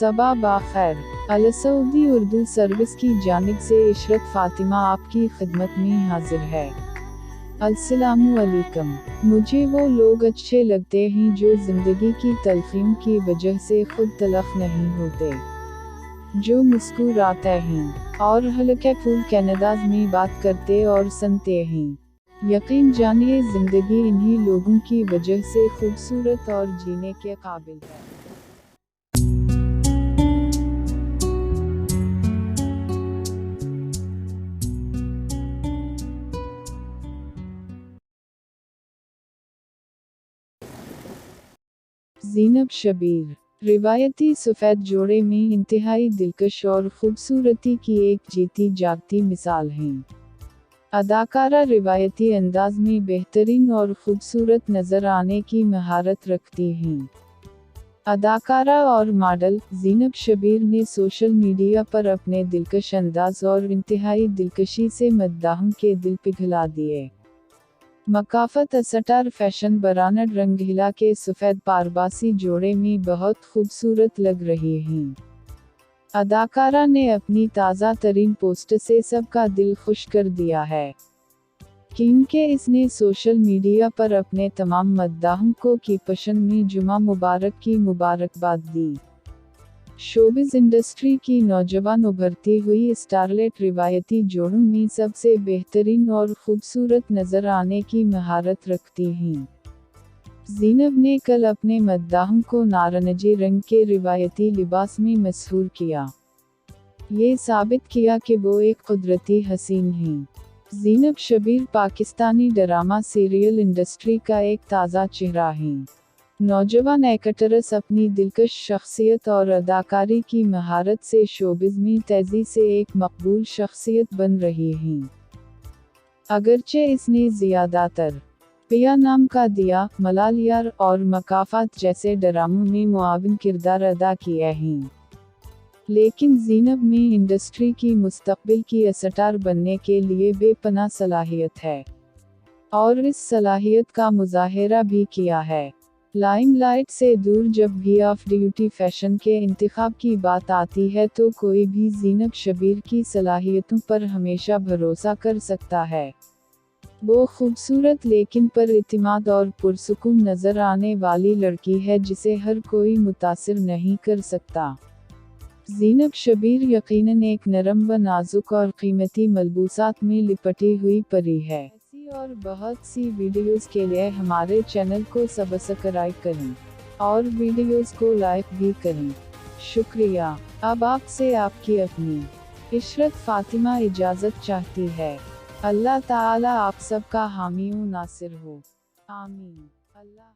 सबा बाखैर। अल-सऊदी Urdu service की जानिब से इशरत फ़ातिमा आपकी खिदमत में हाजिर है। अस्सलामु अलैकुम। मुझे वो लोग अच्छे लगते हैं जो ज़िंदगी की तलख़ियों की वजह से खुद तलख़ नहीं होते, जो मुस्कुराते हैं और हल्के फूल कनाडाज़ में बात करते और सुनते हैं। यकीन जानिए ज़िंदगी इन्हीं लोगों की वजह से खूबसूरत और जीने के काबिल है। ज़ीनब शबीर, रिवायती सफ़ेद जोड़े में इंतहाई दिलकश और खूबसूरती की एक जीती जागती मिसाल हैं। अदाकारा रिवायती अंदाज में बेहतरीन और खूबसूरत नज़र आने की महारत रखती हैं। अदाकारा और मॉडल ज़ीनब शबीर ने सोशल मीडिया पर अपने दिलकश अंदाज और इंतहाई दिलकशी से मद्दाहों के दिल पिघला दिए। मकाफ़त अस्टार फैशन ब्रांड रंगीला के सफ़ेद पारबासी जोड़े में बहुत खूबसूरत लग रही हैं। अदाकारा ने अपनी ताज़ा तरीन पोस्ट से सबका दिल खुश कर दिया है, क्योंकि इसने सोशल मीडिया पर अपने तमाम मद्दाहों को की पसंद में जुमा मुबारक की मुबारकबाद दी। शोबिज़ इंडस्ट्री की नौजवान उभरती हुई स्टारलेट रिवायती जोड़ों में सबसे बेहतरीन और खूबसूरत नज़र आने की महारत रखती हैं। ज़ीनब ने कल अपने मद्दाहों को नारंगी रंग के रिवायती लिबास में मशहूर किया। ये साबित किया कि वो एक कुदरती हसीन हैं। Zainab Shabbir Pakistani drama serial industry का एक ताज़ा चेहरा हैं। नौजवान एक्ट्रेस अपनी दिलकश शख्सियत और अदाकारी की महारत से शोबिज़ में तेज़ी से एक मकबूल शख्सियत बन रही हैं। अगरचे इसने ज़्यादातर पिया नाम का दिया, मलालियार और मकाफ़ात जैसे ड्रामों में मुआविन किरदार अदा किए हैं, लेकिन ज़ीनब में इंडस्ट्री की मुस्तक़बिल की स्टार बनने के लिए बेपनाह सलाहियत है, और इस सलाहियत का मुज़ाहिरा भी किया है। लाइमलाइट से दूर जब भी ऑफ ड्यूटी फैशन के इंतखाब की बात आती है तो कोई भी ज़ीनब शबीर की सलाहियतों पर हमेशा भरोसा कर सकता है। वो खूबसूरत लेकिन पर-इत्मीनान और पुरसुकून नज़र आने वाली लड़की है जिसे हर कोई मुतासिर नहीं कर सकता। ज़ीनब शबीर यकीनन एक नरम व नाजुक और कीमती मलबूसात में लिपटी हुई परी है। ऐसी और बहुत सी वीडियोस के लिए हमारे चैनल को सब्सक्राइब करें और वीडियोस को लाइक भी करें। शुक्रिया। अब आपसे आपकी अपनी इशरत फ़ातिमा इजाज़त चाहती है। अल्लाह ताला आप सबका हामी व नासिर हो। आमीन। अल्लाह